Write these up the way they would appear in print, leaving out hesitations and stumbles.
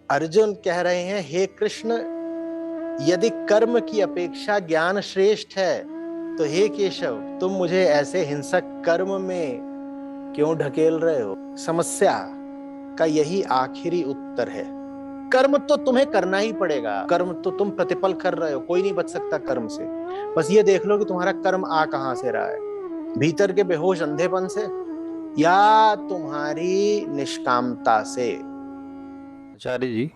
अर्जुन कह रहे हैं, हे कृष्ण, यदि कर्म की अपेक्षा ज्ञान श्रेष्ठ है तो हे केशव, तुम मुझे ऐसे हिंसक कर्म में क्यों ढकेल रहे हो? समस्या का यही आखिरी उत्तर है। कर्म तो तुम्हें करना ही पड़ेगा, कर्म तो तुम प्रतिपल कर रहे हो, कोई नहीं बच सकता कर्म से। बस ये देख लो कि तुम्हारा कर्म आ कहां से रहा है, भीतर के बेहोश अंधेपन से या तुम्हारी निष्कामता से। आचार्य जी,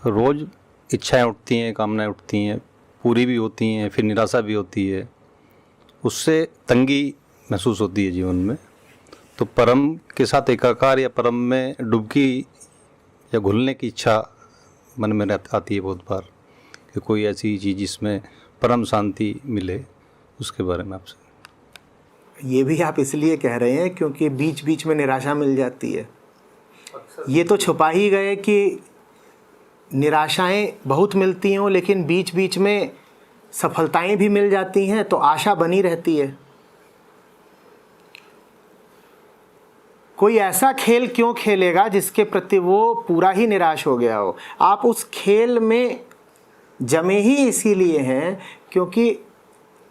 रोज इच्छाएं उठती हैं, कामनाएं उठती हैं, पूरी भी होती हैं, फिर निराशा भी होती है, उससे तंगी महसूस होती है जीवन में। तो परम के साथ एकाकार या परम में डुबकी या घुलने की इच्छा मन में आती है बहुत बार, कि कोई ऐसी चीज़ जिसमें परम शांति मिले, उसके बारे में आपसे। ये भी आप इसलिए कह रहे हैं क्योंकि बीच बीच में निराशा मिल जाती है। ये तो छुपा ही गए कि निराशाएं बहुत मिलती हों, लेकिन बीच बीच में सफलताएं भी मिल जाती हैं, तो आशा बनी रहती है। कोई ऐसा खेल क्यों खेलेगा जिसके प्रति वो पूरा ही निराश हो गया हो? आप उस खेल में जमे ही इसीलिए हैं क्योंकि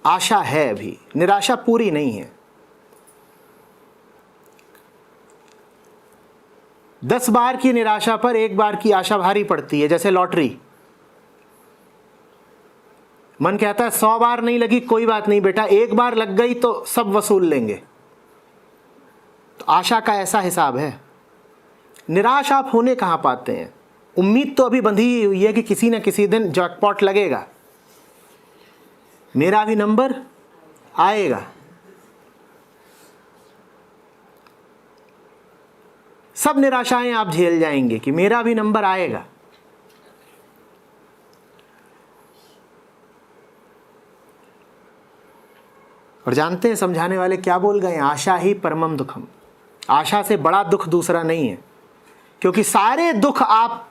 आशा है, अभी निराशा पूरी नहीं है। 10 बार की निराशा पर 1 बार की आशा भारी पड़ती है, जैसे लॉटरी। मन कहता है 100 बार नहीं लगी कोई बात नहीं बेटा, 1 बार लग गई तो सब वसूल लेंगे। तो आशा का ऐसा हिसाब है। निराश आप होने कहां पाते हैं? उम्मीद तो अभी बंधी ही हुई है कि किसी न किसी दिन जैकपॉट लगेगा, मेरा भी नंबर आएगा। सब निराशाएं आप झेल जाएंगे कि मेरा भी नंबर आएगा। और जानते हैं समझाने वाले क्या बोल गए? आशा ही परमम दुखम। आशा से बड़ा दुख दूसरा नहीं है, क्योंकि सारे दुख आप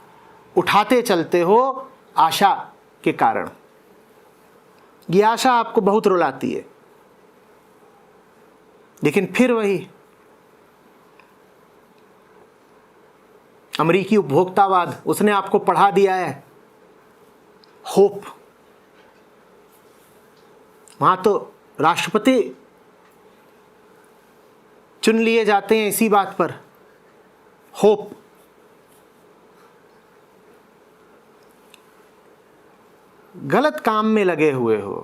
उठाते चलते हो आशा के कारण। ये आशा आपको बहुत रुलाती है, लेकिन फिर वही अमेरिकी उपभोक्तावाद, उसने आपको पढ़ा दिया है होप। वहां तो राष्ट्रपति चुन लिए जाते हैं इसी बात पर, होप। गलत काम में लगे हुए हो,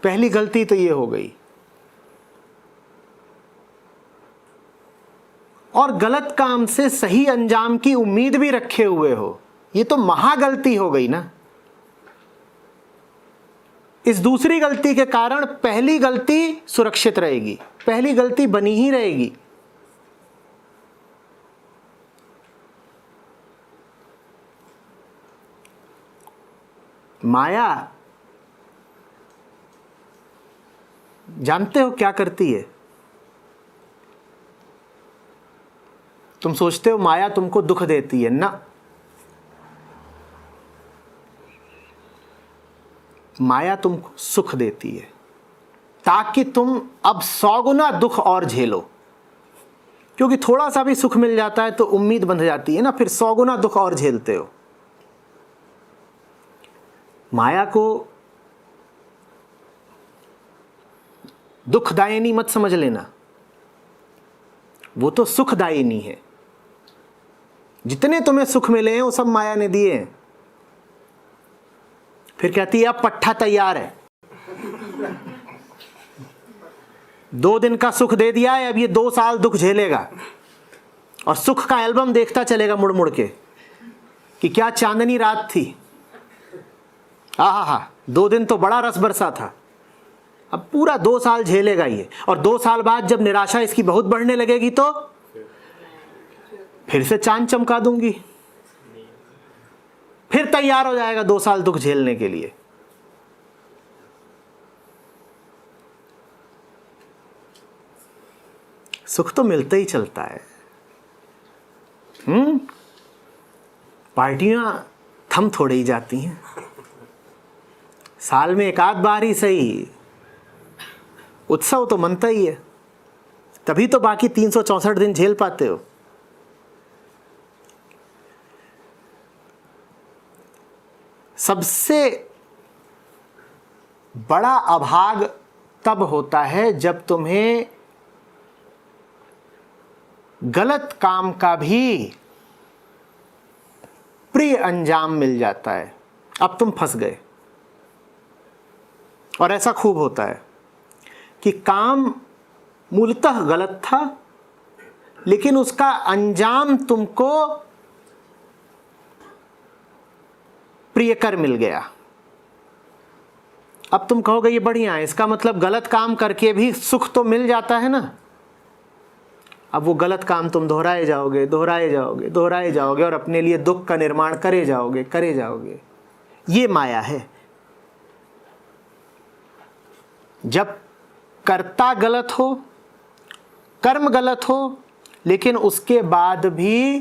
पहली गलती तो ये हो गई। और गलत काम से सही अंजाम की उम्मीद भी रखे हुए हो, ये तो महागलती हो गई ना। इस दूसरी गलती के कारण पहली गलती सुरक्षित रहेगी, पहली गलती बनी ही रहेगी। माया जानते हो क्या करती है? तुम सोचते हो माया तुमको दुख देती है ना, माया तुमको सुख देती है, ताकि तुम अब 100 गुना दुख और झेलो। क्योंकि थोड़ा सा भी सुख मिल जाता है तो उम्मीद बंध जाती है ना, फिर 100 गुना दुख और झेलते हो। माया को दुखदायिनी मत समझ लेना, वो तो सुखदायिनी है। जितने तुम्हें सुख मिले हैं वो सब माया ने दिए हैं। फिर कहती है अब पट्ठा तैयार है, 2 दिन का सुख दे दिया है, अब ये 2 साल दुख झेलेगा। और सुख का एल्बम देखता चलेगा मुड़ मुड़ के कि क्या चांदनी रात थी, आहा, 2 दिन तो बड़ा रस बरसा था। अब पूरा 2 साल झेलेगा ये, और 2 साल बाद जब निराशा इसकी बहुत बढ़ने लगेगी तो फिर से चांद चमका दूंगी, फिर तैयार हो जाएगा 2 साल दुख झेलने के लिए। सुख तो मिलते ही चलता है। पार्टियां थम थोड़े ही जाती हैं, साल में 1 आध बार ही सही, उत्सव तो मनता ही है, तभी तो बाकी 364 दिन झेल पाते हो। सबसे बड़ा अभाग तब होता है जब तुम्हें गलत काम का भी प्रिय अंजाम मिल जाता है। अब तुम फंस गए। और ऐसा खूब होता है कि काम मूलतः गलत था, लेकिन उसका अंजाम तुमको प्रियकर मिल गया। अब तुम कहोगे ये बढ़िया है, इसका मतलब गलत काम करके भी सुख तो मिल जाता है ना। अब वो गलत काम तुम दोहराए जाओगे, दोहराए जाओगे, दोहराए जाओगे और अपने लिए दुख का निर्माण करे जाओगे, करे जाओगे। ये माया है। जब कर्ता गलत हो, कर्म गलत हो, लेकिन उसके बाद भी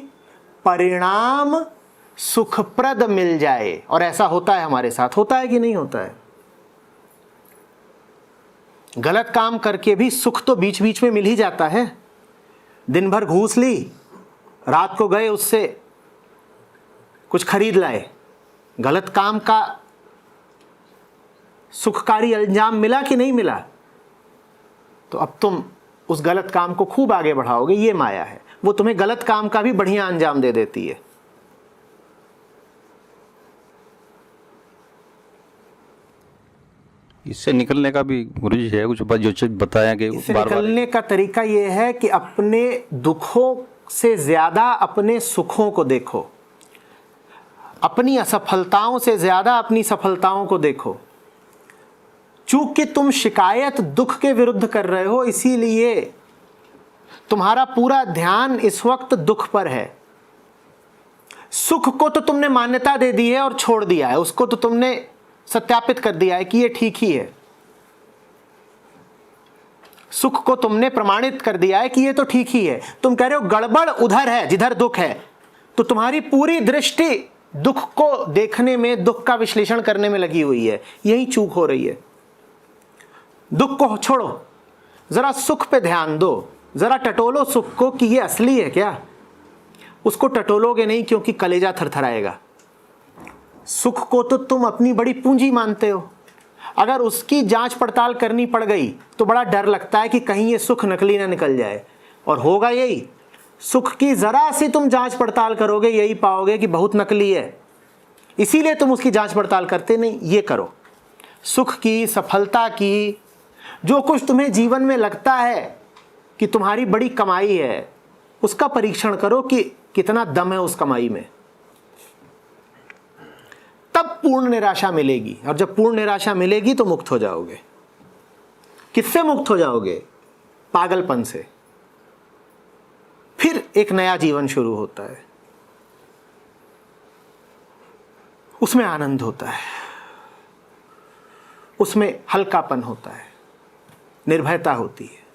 परिणाम सुखप्रद मिल जाए, और ऐसा होता है हमारे साथ, होता है कि नहीं होता है? गलत काम करके भी सुख तो बीच बीच में मिल ही जाता है। दिन भर घूस ली, रात को गए उससे कुछ खरीद लाए, गलत काम का सुखकारी अंजाम मिला कि नहीं मिला? तो अब तुम उस गलत काम को खूब आगे बढ़ाओगे। ये माया है, वो तुम्हें गलत काम का भी बढ़िया अंजाम दे देती है। इससे निकलने का भी गुरुजी है कुछ जो चीज बताया कि इससे निकलने का तरीका ये है कि अपने दुखों से ज्यादा अपने सुखों को देखो, अपनी असफलताओं से ज्यादा अपनी सफलताओं को देखो। चूंकि तुम शिकायत दुख के विरुद्ध कर रहे हो, इसीलिए तुम्हारा पूरा ध्यान इस वक्त दुख पर है। सुख को तो तुमने मान्यता दे दी है और छोड़ दिया है, उसको तो तुमने सत्यापित कर दिया है कि ये ठीक ही है। सुख को तुमने प्रमाणित कर दिया है कि ये तो ठीक ही है। तुम कह रहे हो गड़बड़ उधर है जिधर दुख है, तो तुम्हारी पूरी दृष्टि दुख को देखने में, दुख का विश्लेषण करने में लगी हुई है। यही चूक हो रही है। दुख को छोड़ो, जरा सुख पे ध्यान दो, जरा टटोलो सुख को कि ये असली है क्या। उसको टटोलोगे नहीं, क्योंकि कलेजा थरथराएगा। सुख को तो तुम अपनी बड़ी पूंजी मानते हो, अगर उसकी जांच पड़ताल करनी पड़ गई तो बड़ा डर लगता है कि कहीं ये सुख नकली ना निकल जाए। और होगा यही, सुख की जरा सी तुम जांच पड़ताल करोगे, यही पाओगे कि बहुत नकली है। इसीलिए तुम उसकी जांच पड़ताल करते नहीं। ये करो, सुख की, सफलता की, जो कुछ तुम्हें जीवन में लगता है कि तुम्हारी बड़ी कमाई है, उसका परीक्षण करो कि कितना दम है उस कमाई में। तब पूर्ण निराशा मिलेगी, और जब पूर्ण निराशा मिलेगी तो मुक्त हो जाओगे। किससे मुक्त हो जाओगे? पागलपन से। फिर एक नया जीवन शुरू होता है, उसमें आनंद होता है, उसमें हल्कापन होता है, निर्भयता होती है।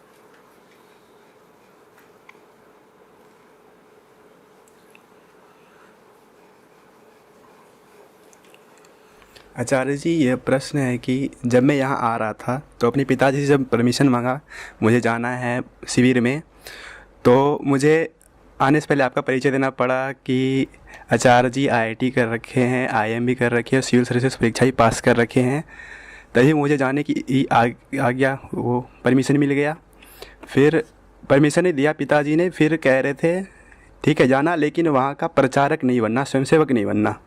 आचार्य जी, यह प्रश्न है कि जब मैं यहाँ आ रहा था तो अपने पिताजी से जब परमिशन मांगा मुझे जाना है शिविर में, तो मुझे आने से पहले आपका परिचय देना पड़ा कि आचार्य जी IIT कर रखे हैं, IIM भी कर रखे हैं, सिविल सर्विसेज परीक्षा भी पास कर रखे हैं। तभी मुझे जाने की आ गया, वो परमिशन मिल गया। फिर परमिशन नहीं दिया पिताजी ने, फिर कह रहे थे ठीक है जाना, लेकिन वहाँ का प्रचारक नहीं बनना, स्वयंसेवक नहीं बनना।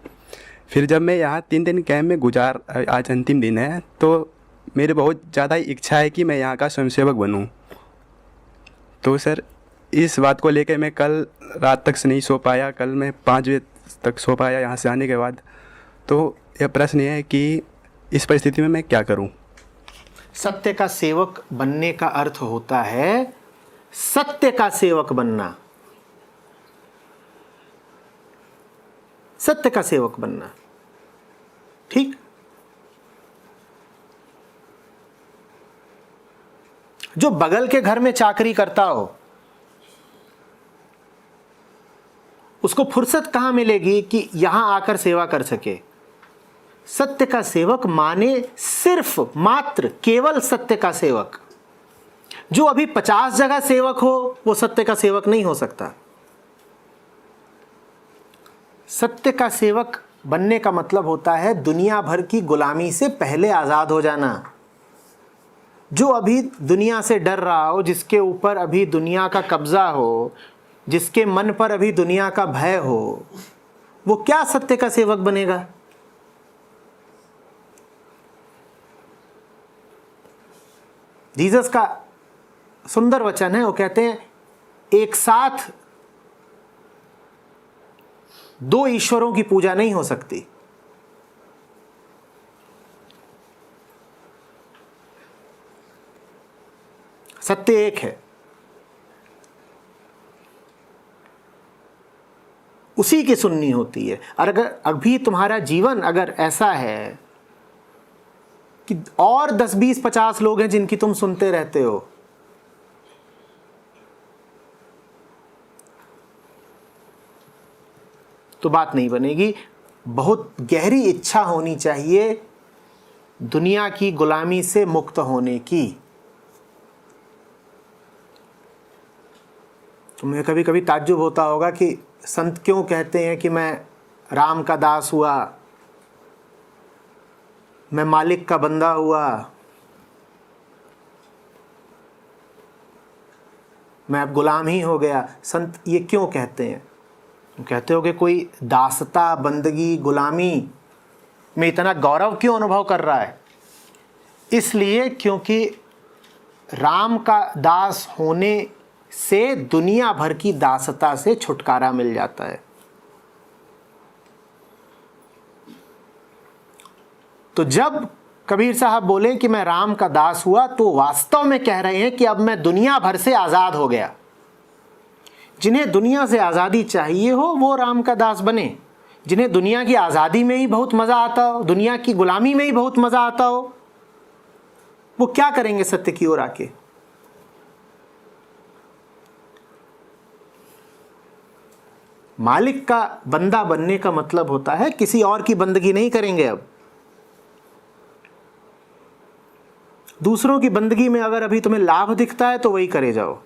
फिर जब मैं यहाँ 3 दिन कैंप में गुजार, आज अंतिम दिन है, तो मेरे बहुत ज़्यादा इच्छा है कि मैं यहाँ का स्वयंसेवक बनूँ। तो सर इस बात को लेकर मैं कल रात तक से नहीं सो पाया, कल मैं 5 बजे तक सो पाया यहाँ से आने के बाद। तो यह प्रश्न है कि इस परिस्थिति में मैं क्या करूँ? सत्य का सेवक बनने का अर्थ होता है सत्य का सेवक बनना, सत्य का सेवक बनना। ठीक? जो बगल के घर में चाकरी करता हो, उसको फुर्सत कहां मिलेगी कि यहां आकर सेवा कर सके? सत्य का सेवक माने सिर्फ मात्र केवल सत्य का सेवक। जो अभी 50 जगह सेवक हो वो सत्य का सेवक नहीं हो सकता। सत्य का सेवक बनने का मतलब होता है दुनिया भर की गुलामी से पहले आज़ाद हो जाना। जो अभी दुनिया से डर रहा हो, जिसके ऊपर अभी दुनिया का कब्जा हो, जिसके मन पर अभी दुनिया का भय हो, वो क्या सत्य का सेवक बनेगा? जीसस का सुंदर वचन है, वो कहते हैं एक साथ दो ईश्वरों की पूजा नहीं हो सकती। सत्य एक है, उसी की सुननी होती है। और अगर अभी तुम्हारा जीवन अगर ऐसा है कि और 10, 20, 50 लोग हैं जिनकी तुम सुनते रहते हो, तो बात नहीं बनेगी। बहुत गहरी इच्छा होनी चाहिए दुनिया की गुलामी से मुक्त होने की। तुम्हें कभी कभी ताज्जुब होता होगा कि संत क्यों कहते हैं कि मैं राम का दास हुआ, मैं मालिक का बंदा हुआ, मैं अब गुलाम ही हो गया। संत ये क्यों कहते हैं? कहते हो कि कोई दासता, बंदगी, गुलामी में इतना गौरव क्यों अनुभव कर रहा है? इसलिए क्योंकि राम का दास होने से दुनिया भर की दासता से छुटकारा मिल जाता है। तो जब कबीर साहब बोले कि मैं राम का दास हुआ, तो वास्तव में कह रहे हैं कि अब मैं दुनिया भर से आज़ाद हो गया। जिन्हें दुनिया से आज़ादी चाहिए हो वो राम का दास बने। जिन्हें दुनिया की आज़ादी में ही बहुत मज़ा आता हो, दुनिया की गुलामी में ही बहुत मज़ा आता हो, वो क्या करेंगे सत्य की ओर आके? मालिक का बंदा बनने का मतलब होता है किसी और की बंदगी नहीं करेंगे। अब दूसरों की बंदगी में अगर अभी तुम्हें लाभ दिखता है तो वही करे जाओ।